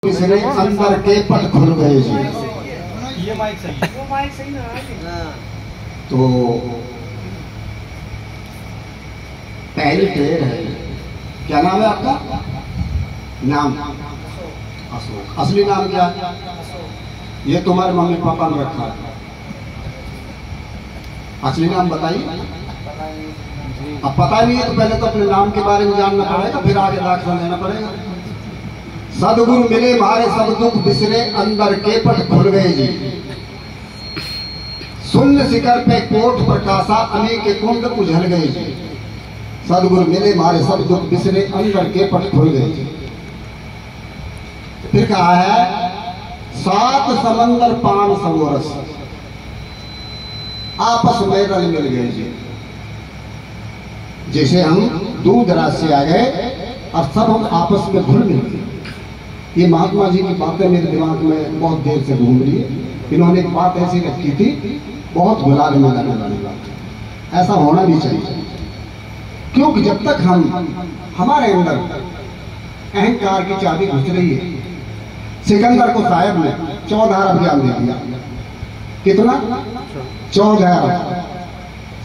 पिछले अंदर के पट खुल गए जी। ये माइक सही, वो माइक सही ना। तो पहली ट्रेड है, क्या नाम है आपका? नाम अशोक। असली नाम क्या? ये तुम्हारे मम्मी पापा ने रखा है। असली नाम बताइए। अब पता नहीं है तो पहले तो अपने नाम के बारे में जानना पड़ेगा, फिर आगे दाखिला लेना पड़ेगा। सदगुरु मिले मारे सब दुख बिसरे, अंदर के पट खुल गए जी। शून्य शिखर पे कोट प्रकाशा, अनेक कुंड उझल गए जी। सदगुरु मिले मारे सब दुख बिसरे, अंदर के पट खुल गए जी। फिर कहा है, सात समंदर पान सरोरस, आपस में रल मिल गए जी। जैसे हम दूर दराज से आ गए और सब हम आपस में घुल मिल गए। ये महात्मा जी की बातें मेरे दिमाग में बहुत देर से घूम रही है। इन्होंने एक बात ऐसी रखी थी, बहुत गुलाल में जाने वाली बात। ऐसा होना भी चाहिए, क्योंकि जब तक हमारे अंदर अहंकार की चाबी घुस रही है। सिकंदर को साहब ने 14 अरब ज्ञान दे दिया। कितना? 14 अरब।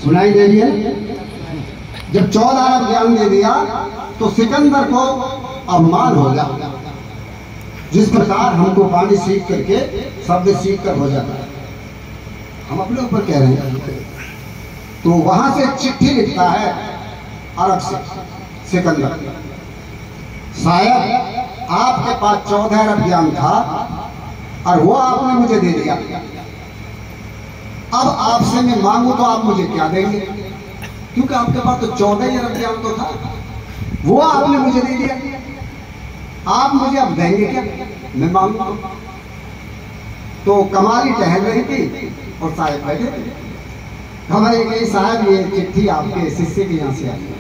सुनाई दे रही है? जब 14 अरब ज्ञान दे दिया तो सिकंदर को अवमान हो गया। जिस प्रकार हमको पानी सीख करके शब्द सीख कर हो जाता है, हम अपने ऊपर कह रहे हैं। तो वहां से चिट्ठी लिखता है अरब से सिकंदर, शायद आपके पास 14 अरब ज्ञान था और वो आपने मुझे दे दिया। अब आपसे मैं मांगू तो आप मुझे क्या देंगे? क्योंकि आपके पास तो 14 अरब ज्ञान तो था, वो आपने मुझे दे दिया। आप मुझे अब देंगे क्या? मैं मांगू तो कमाली टहल रही थी और साहब बैठे थे। हमारे कई साहब, ये चिट्ठी आपके शिष्य के यहाँ से आई।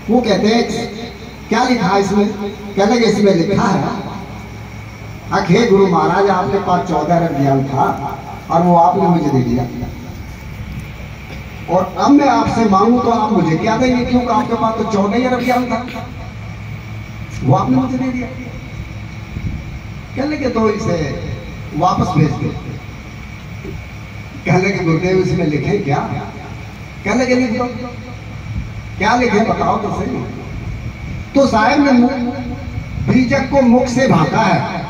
वो कहते हैं, क्या लिखा है इसमें? कहते कि इसमें लिखा है, हे गुरु महाराज, आपके पास 14 अरब ज्ञान था और वो आपने मुझे दे दिया, और अब मैं आपसे मांगू तो आप मुझे क्या देंगे? क्योंकि आपके पास तो 14 अरब ज्ञान था, वो आपने मुझे दे दिया। कहने के तो इसे वापस भेज दे। कहने के गुरुदेव इसमें लिखे क्या? कहने के लिख दो। क्या लिखे बताओ तो सही। तो साहब ने बीजक को मुख से भागा है।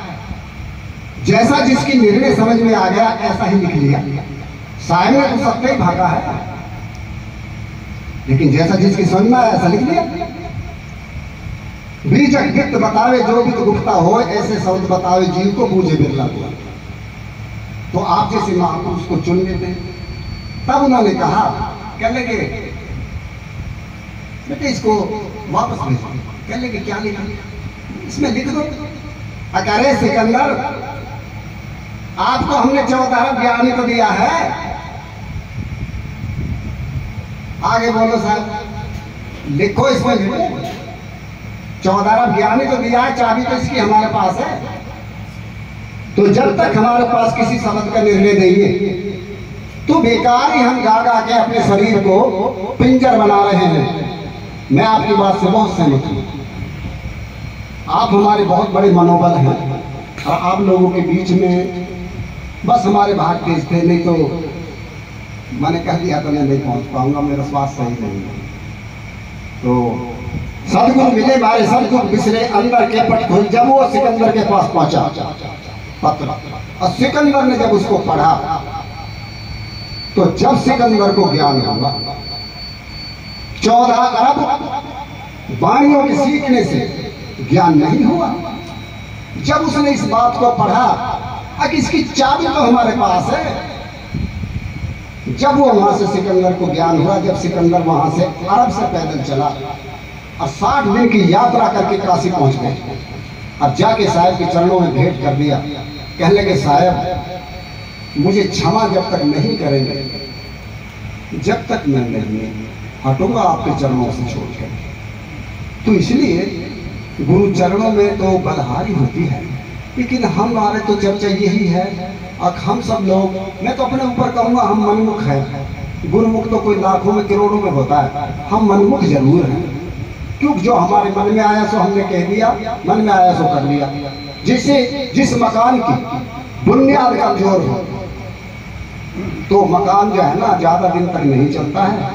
जैसा जिसकी निर्णय समझ में आ गया ऐसा ही लिख लिया। साहब ने तो सबसे ही भागा है, लेकिन जैसा जिसकी समझ में आया ऐसा लिख लिया। बीजक गिफ्त बतावे जो भी गुप्ता हो, ऐसे शब्द बतावे जीव को बूझे बिरला हुआ। तो आप जैसे महापुरुष को चुन लेते। तब उन्होंने कहा, कहने के बेटे इसको वापस भेज दो। कहने के क्या लिखा? इसमें लिख दो, अरे सिकंदर, आपको हमने 14 अरब ज्ञान तो दिया है। आगे बोलो साहब, लिखो इसमें लिखो। 14 अरब ज्ञान तो दिया है, चाबी तो इसकी हमारे पास है। तो जब तक हमारे पास किसी शब्द का निर्णय नहीं है, तो बेकार ही हम गा गा के अपने शरीर को पिंजर बना रहे हैं। मैं आपकी बात से बहुत सहमत हूं। आप हमारे बहुत बड़े मनोबल हैं और आप लोगों के बीच में बस हमारे भाग तेज थे, नहीं तो मैंने कह दिया तो मैं नहीं पहुंच पाऊंगा, मेरा स्वास्थ्य सही नहीं है। तो सदगुरु मिले मारे सब दुख बिसरे, अंदर के पट खुल। जब वो सिकंदर के पास पहुंचा पत्र, और सिकंदर ने जब उसको पढ़ा, तो जब सिकंदर को ज्ञान होगा, 14 अरब वाणियों के सीखने से ज्ञान नहीं हुआ। जब उसने इस बात को पढ़ा, अब इसकी चाबी तो हमारे पास है। जब वो वहां से सिकंदर को ज्ञान हुआ, जब सिकंदर वहां से अरब से पैदल चला और 60 दिन की यात्रा करके काशी पहुंच गए, अब जाके साहब के चरणों में भेंट कर दिया। कहने लगे, साहब मुझे क्षमा जब तक नहीं करेंगे, जब तक मैं नहीं हटूंगा आपके चरणों से छोड़कर। तो इसलिए गुरु चरणों में तो बलहारी होती है, लेकिन हमारे तो चर्चा यही है। और हम सब लोग, मैं तो अपने ऊपर कहूंगा, हम मनमुख हैं। गुरुमुख तो कोई लाखों में करोड़ों में होता है, हम मनमुख जरूर हैं। क्योंकि जो हमारे मन में आया सो हमने कह दिया, मन में आया सो कर लिया। जिसे जिस मकान की बुनियाद कमजोर हो तो मकान जो है ना ज्यादा दिन तक नहीं चलता है।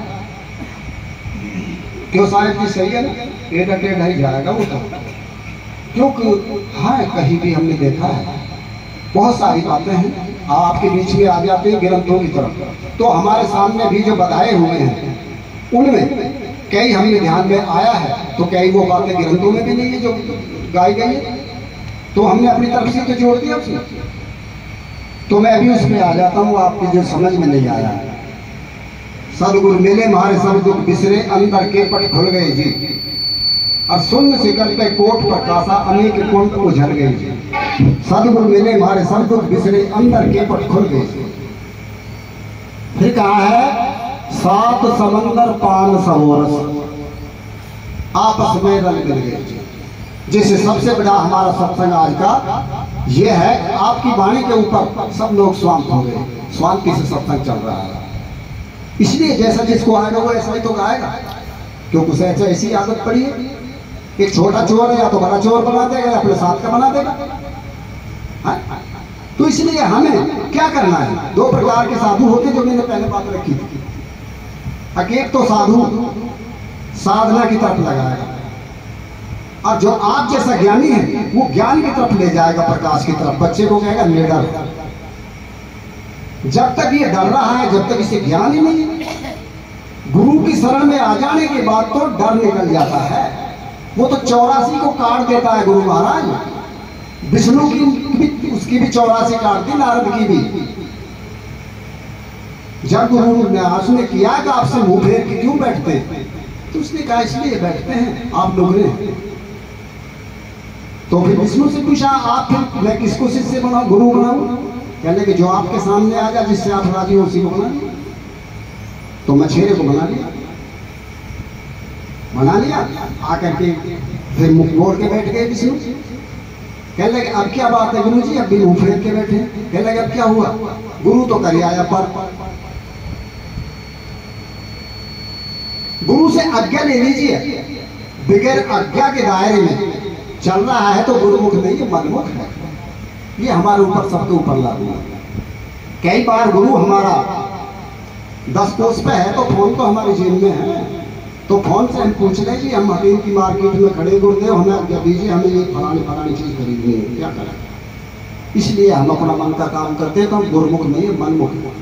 क्यों साहब जी, सही है ना, टेढ़ा टेढ़ा ही जाएगा वो तो। क्योंकि हाँ कहीं भी हमने देखा है बहुत सारी बातें हैं आपके बीच में आ जाती हैं ग्रंथों की तरफ। तो हमारे सामने भी जो बताए हुए हैं उनमें कई हमने ध्यान में आया है, तो कई वो बातें ग्रंथों में भी नहीं है जो गाई गई है, तो हमने अपनी तरफ से तो जोड़ दिया उसमें। तो मैं अभी उसमें आ जाता हूँ, आपकी जो समझ में नहीं आया। सदगुरु मिले मारे सब दुख बिसरे, अंदर के पट खुल गए जी, और शून्य शिखर पे कोट पर कासा, अनेक कुंड उझल गए जी। सदगुरु मिले मारे सब दुख बिसरे, अंदर के पट खुल गए। फिर कहा है सात समंदर पान सरोवर आपस में रल मिल गए। जिससे सबसे बड़ा हमारा सत्संग आज का ये है, आपकी वाणी के ऊपर सब लोग स्वांत हो गए, स्वांति से सत्संग चल रहा है। इसलिए जैसा जिसको आएगा वो ऐसा ही तो गाएगा, क्योंकि उसे ऐसी आदत पड़ी है। एक छोटा चोर है या तो बड़ा चोर बना देगा या अपने साथ का बना देगा। तो इसलिए हमें क्या करना है, दो प्रकार के साधु होते जो मैंने पहले बात रखी थी। एक तो साधु साधना की तरफ लगाएगा, और जो आप जैसा ज्ञानी है वो ज्ञान की तरफ ले जाएगा, प्रकाश की तरफ। बच्चे को कहेगा निडर। जब तक ये डर रहा है, जब तक इसे ज्ञान ही नहीं है, गुरु की शरण में आ जाने के बाद तो डर निकल जाता है। वो तो 84 को काट देता है गुरु महाराज। विष्णु की उसकी भी 84 काट दी, नारद की भी। जब गुरु न्यास ने किया कि आपसे मुंह फेर के क्यों बैठते, तो उसने कहा इसलिए बैठते हैं आप लोग ने। तो फिर विष्णु से पूछा आप फिर मैं किसको शिष्य बनाऊं, गुरु बनाऊं? कहने कि जो आपके सामने आ जाए, जिससे आप राजी हो उसी को बना लिया। तो मछेरे को बना लिया आकर के फिर मुख मोड़ के बैठ गए विष्णु। कहने लगे अब क्या बात है गुरु जी, अब भी मुंह फेर के बैठे। कहने लगे अब क्या हुआ? गुरु तो कर आया, पर गुरु से आज्ञा ले लीजिए। बगैर आज्ञा के दायरे में चल रहा है तो गुरुमुख नहीं, ये मनमुख है। ये हमारे ऊपर सबके ऊपर लागू है। कई बार गुरु हमारा 10 कोस पे है तो फोन तो हमारी जेब में है, तो फोन से हम पूछ लें कि हम हकीम की मार्केट में खड़े गुरुदेव हमें आज्ञा दीजिए, हमें ये फलानी चीज खरीदनी है, क्या करें? इसलिए हम अपना मन का काम करते हैं, तो हम गुरुमुख नहीं है, मनमुख है।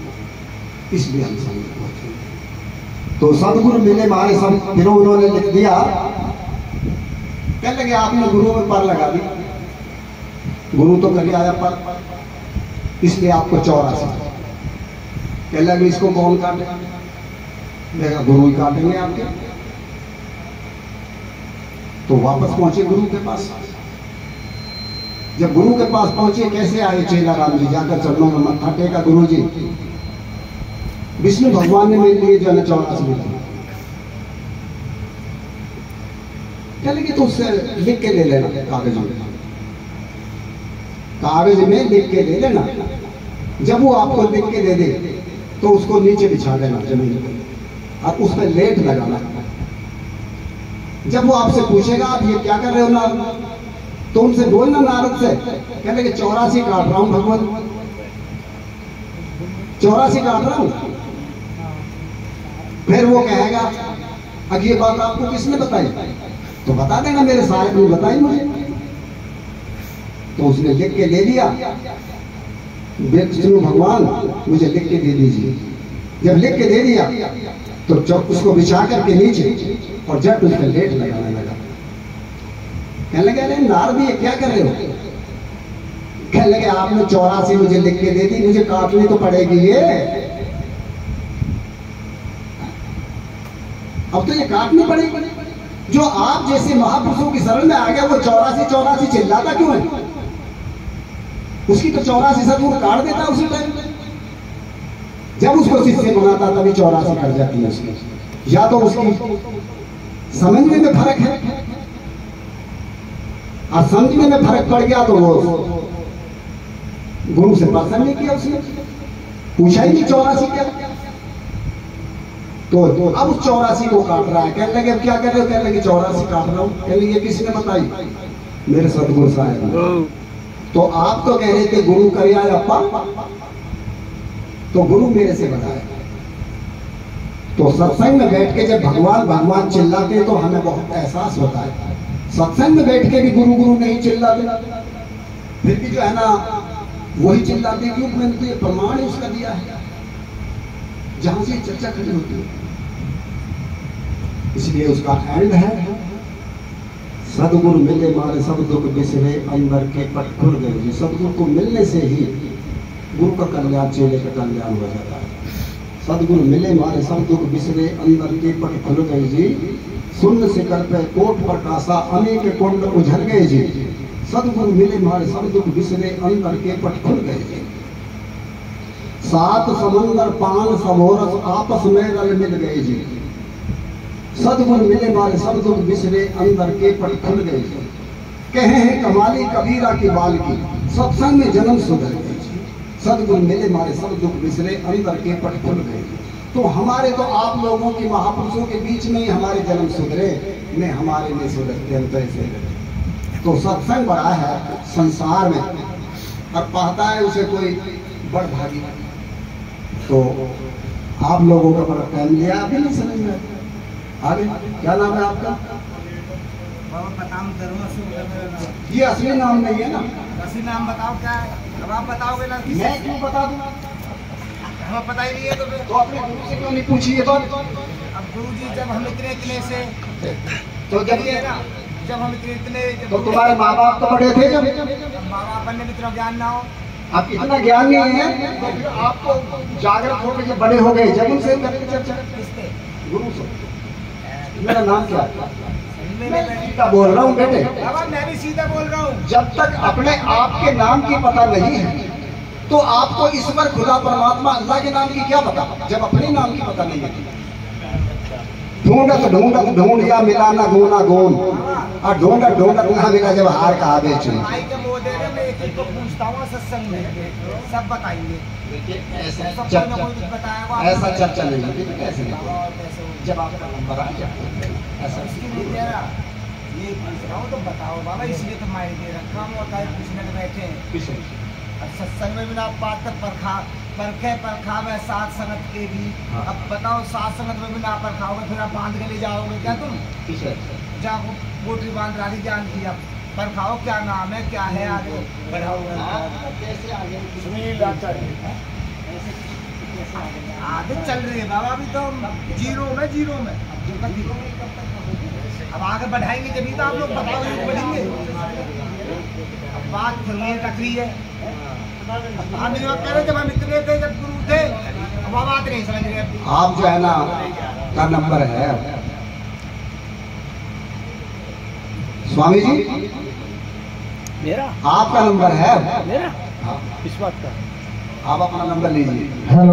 इसलिए हम समझ। तो सदगुरु मिले मारे सब, फिर उन्होंने लिख दिया। कहने लगे आपने गुरु में पर लगा दी, गुरु तो कर आया पर, इसलिए आपको 84। कहने लगे इसको कौन काटे? देखा गुरु ही काटेंगे आपके। तो वापस पहुंचे गुरु के पास। जब गुरु के पास पहुंचे, कैसे आए चेला राम जी? जाकर चरणों में मत्था टेका, गुरु जी विष्णु भगवान ने मेरे लिए जो है 84 दी। क्या लगे तो उससे लिख के ले लेना, कागज में लिख के ले लेना। जब वो आपको लिख के दे दे तो उसको नीचे बिछा देना जमीन पर, और उस पर लेट लगाना। जब वो आपसे पूछेगा आप ये क्या कर रहे हो नारद, तो उनसे बोलना नारद से, कहने कि 84 काट रहा हूं भगवान, 84 काट रहा हूं। फिर वो कहेगा अब ये बात आपको किसने बताई? तो बता देना मेरे साहब ने बताई मुझे। तो उसने लिख के ले लिया, विष्णु भगवान मुझे लिख के दे दीजिए। जब लिख के दे दिया तो जब उसको बिछा करके नीचे और जब उसका लेट लगाने लगा। कहने लगे अरे नारद ये क्या कर रहे हो? कहने लगे आपने 84 मुझे लिख के दे दी, मुझे काटनी तो पड़ेगी ये। अब तो ये काटनी पड़ेगी। जो आप जैसे महापुरुषों की शरण में आ गया वो 84 चिल्लाता क्यों है? उसकी तो 84 सदगुरु काट देता उसी टाइम। जब उसको शिष्य बनाता तभी 84 कट जाती है उसकी। या तो उसकी समझने में फर्क है, और समझने में फर्क पड़ गया तो वो गुरु से प्रसन्न नहीं किया, उसने पूछा ही नहीं 84 क्या। तो अब 84 को काट रहा है। कहने लगे अब क्या कर रहे हो? कहने लगे 84 काट रहा हूँ। कहने लगे ये किसने बताई? मेरे सतगुरु साहब। तो आप तो कह रहे थे गुरु करिया अप्पा, तो गुरु मेरे से बताया। तो सत्संग में बैठ के जब भगवान भगवान चिल्लाते तो हमें बहुत एहसास होता है। सत्संग में बैठ के भी गुरु गुरु नहीं चिल्लाते, फिर भी जो है ना वही चिल्लाते, क्योंकि मैंने तो ये प्रमाण उसका दिया है जहां से चर्चा खड़ी होती है। इसलिए उसका एंड है, सदगुरु मिले मारे सब दुख बिसरे, अंबर के पट खुल गए। सदगुरु को मिलने से ही गुरु का कल्याण, चेले का कल्याण हो जाता है। सदगुरु मिले मारे सब दुख बिसरे, अंबर के पट खुल गए जी। शून्य से कर पे कोट प्रकाशा, अनेक कुंड उझल गए जी। सदगुरु मिले मारे सब दुख बिसरे, अंबर के पट खुल गए जी। सात समंदर पान समोरस, आपस में रल मिल गए जी। सदगुरु मिले मारे सब दुख बिसरे, अंदर के पट खुल गए जी। कहे हैं कमाली कबीरा की बाल की, सत्संग में जन्म सुधर गए जी। सदगुरु मिले मारे सब दुख बिसरे, अंदर के पट खुल गए जी। तो हमारे तो आप लोगों की महापुरुषों के बीच में ही हमारे जन्म सुधरे, ने हमारे नहीं सुधरते हम तो ऐसे। तो सत्संग बड़ा है संसार में, और पाता है उसे कोई बड़ भागी। तो आप लोगों का बड़ा टाइम लिया, अभी नहीं समझ में आगे। क्या नाम है आपका? ये असली नाम नहीं है ना? असली नाम बताओ क्या है? अब आप बताओगे ना। मैं क्यों बता दूं? हमें पता ही नहीं है। तो अपने गुरु से क्यों नहीं पूछी ये बात? अब गुरु जी जब हम इतने से, तो जब ये ना, जब हम इतने तो तुम्हारे माँ बाप तो बड़े थे, जब माँ बाप बनने में इतना ज्ञान ना हो, आप इतना ज्ञान नहीं है, तो फिर आपको जागृत होकर जब बड़े हो गए, जब उनसे करेंगे चर्चा किससे? गुरु से। मेरा नाम क्या है? मैं सीधा बोल रहा हूँ बेटे। बाबा मैं भी सीधा बोल रहा हूँ। जब तक अपने आप के नाम की पता नहीं है तो आपको ईश्वर खुदा परमात्मा अल्लाह के नाम की क्या पता, जब अपने नाम की पता नहीं है। ढूंढत ढूंढत ढूंढ या मिला ना गोना गोन, और ढूंढत ढूंढत ना मिला जब हार कहा बेचू। भाई जब वो दे रहे, मैं एक एक को पूछता हूँ सत्संग में, सब बताएंगे। ऐसा सबको चर्चा, ना कोई कुछ बताया हुआ, ऐसा चर्चा नहीं होती। कैसे नहीं? जब आपका नंबर आ जाए ऐसा इसके लिए दे रहा, ये पूछ रहा हूँ तो बताओ बाबा, इसलिए तो मैं दे रखा हूँ। और पूछने के बैठे हैं अब सत्संग में भी ना बात परखे परखावे साथ संगत के भी। हाँ। अब बताओ साथ संगत में भी ना परखाओगे, फिर आप बांध के ले जाओगे क्या तुम? जाओ पोटरी बांध राखी जान की, अब परखाओ क्या नाम है, क्या है, आगे बढ़ाओ। कैसे आगे आगे चल रही है बाबा, अभी तो जीरो में। अब आगे बढ़ाएंगे जब तो आप लोग बताओगे, बढ़ेंगे। अब बात फिर ये टकरी है। हम कह रहे जब हम इतने थे, जब गुरु थे, अब बात नहीं समझ रहे। आप जो है ना का नंबर है स्वामी जी, मेरा आपका नंबर है मेरा हाँ। किस बात का? आप अपना नंबर लीजिए। हेलो।